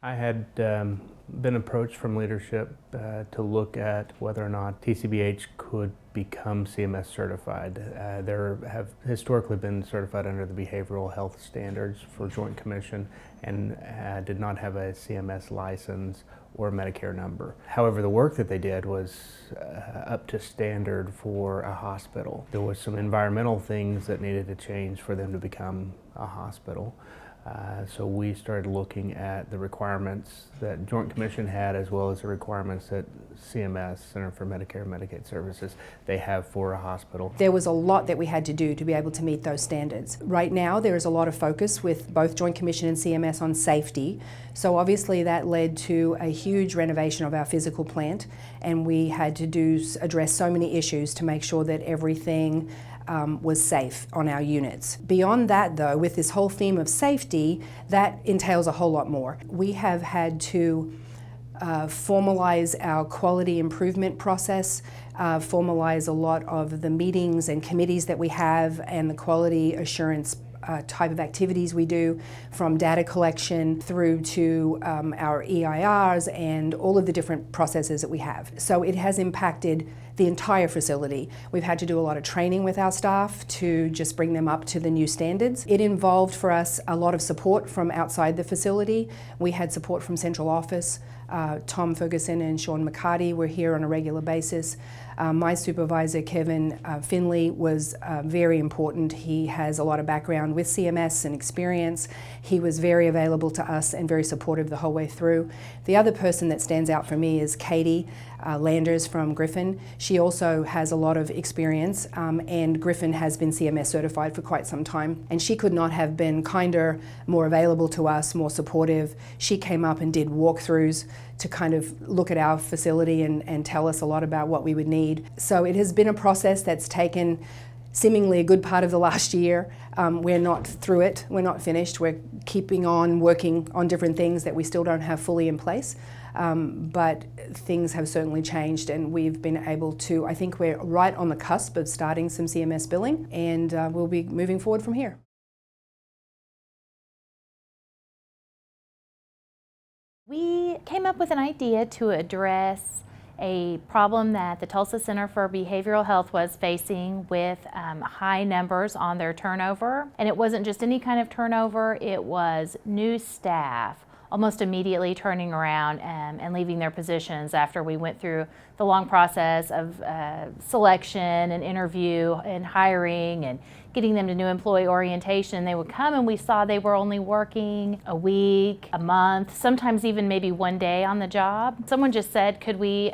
I had been approached from leadership to look at whether or not TCBH could become CMS certified. There have historically been certified under the behavioral health standards for Joint Commission and did not have a CMS license or a Medicare number. However, the work that they did was up to standard for a hospital. There was some environmental things that needed to change for them to become a hospital. So we started looking at the requirements that Joint Commission had, as well as the requirements that CMS, Center for Medicare and Medicaid Services, they have for a hospital. There was a lot that we had to do to be able to meet those standards. Right now there is a lot of focus with both Joint Commission and CMS on safety. So obviously that led to a huge renovation of our physical plant, and we had to address so many issues to make sure that everything was safe on our units. Beyond that though, with this whole theme of safety, that entails a whole lot more. We have had to formalize our quality improvement process, formalize a lot of the meetings and committees that we have and the quality assurance type of activities we do, from data collection through to our EIRs and all of the different processes that we have. So it has impacted the entire facility. We've had to do a lot of training with our staff to just bring them up to the new standards. It involved for us a lot of support from outside the facility. We had support from central office. Tom Ferguson and Sean McCarty were here on a regular basis. My supervisor, Kevin Finley, was very important. He has a lot of background with CMS and experience. He was very available to us and very supportive the whole way through. The other person that stands out for me is Katie Landers from Griffin. She also has a lot of experience, and Griffin has been CMS certified for quite some time. And she could not have been kinder, more available to us, more supportive. She came up and did walkthroughs to kind of look at our facility and tell us a lot about what we would need. So it has been a process that's taken seemingly a good part of the last year. We're not through it, we're not finished. We're keeping on working on different things that we still don't have fully in place. But things have certainly changed, and we've been able to, I think we're right on the cusp of starting some CMS billing, and we'll be moving forward from here. We came up with an idea to address a problem that the Tulsa Center for Behavioral Health was facing with high numbers on their turnover. And it wasn't just any kind of turnover, it was new staff almost immediately turning around and leaving their positions after we went through the long process of selection and interview and hiring and getting them to new employee orientation. They would come and we saw they were only working a week, a month, sometimes even maybe one day on the job. Someone just said, could we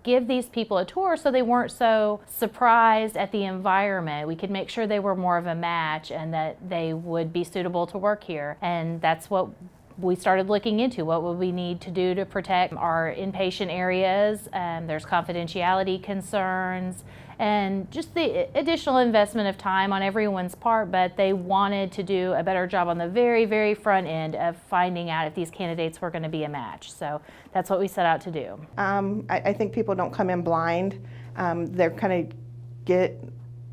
give these people a tour so they weren't so surprised at the environment? We could make sure they were more of a match and that they would be suitable to work here. And that's what we started looking into. What would we need to do to protect our inpatient areas? There's confidentiality concerns and just the additional investment of time on everyone's part, but they wanted to do a better job on the very, very front end of finding out if these candidates were going to be a match. So that's what we set out to do. I think people don't come in blind. They're kind of get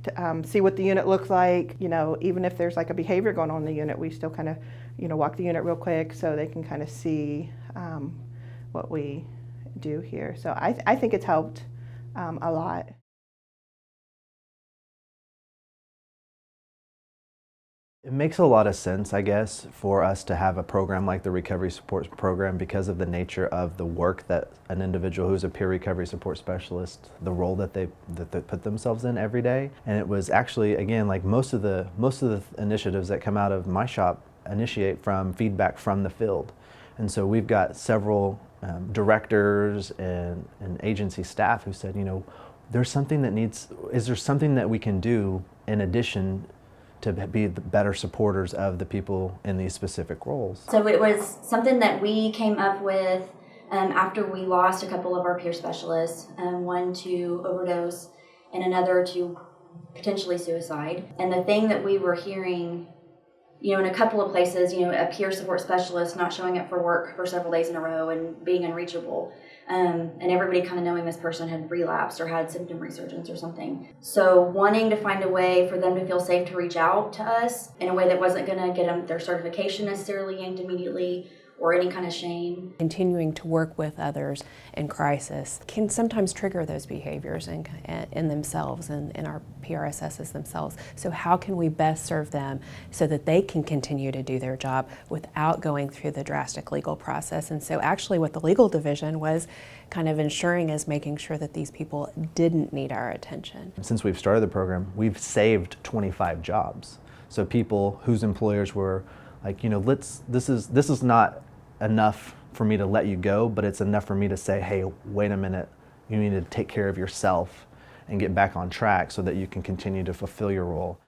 to see what the unit looks like. You know, even if there's like a behavior going on in the unit, we still kind of, you know, walk the unit real quick so they can kind of see what we do here. So I think it's helped a lot. It makes a lot of sense, I guess, for us to have a program like the Recovery Support Program because of the nature of the work that an individual who's a peer recovery support specialist, the role that they put themselves in every day. And it was actually, again, like most of the initiatives that come out of my shop initiate from feedback from the field. And so we've got several directors and agency staff who said, you know, there's something that is there something that we can do in addition to be the better supporters of the people in these specific roles? So it was something that we came up with after we lost a couple of our peer specialists, one to overdose and another to potentially suicide. And the thing that we were hearing, you know, in a couple of places, you know, a peer support specialist not showing up for work for several days in a row and being unreachable. And everybody kind of knowing this person had relapsed or had symptom resurgence or something. So wanting to find a way for them to feel safe to reach out to us in a way that wasn't going to get them their certification necessarily yanked immediately, or any kind of shame. Continuing to work with others in crisis can sometimes trigger those behaviors in themselves and in our PRSSs themselves. So how can we best serve them so that they can continue to do their job without going through the drastic legal process? And so actually what the legal division was kind of ensuring is making sure that these people didn't need our attention. Since we've started the program, we've saved 25 jobs. So people whose employers were like, you know, this is not enough for me to let you go, but it's enough for me to say, hey, wait a minute, you need to take care of yourself and get back on track so that you can continue to fulfill your role.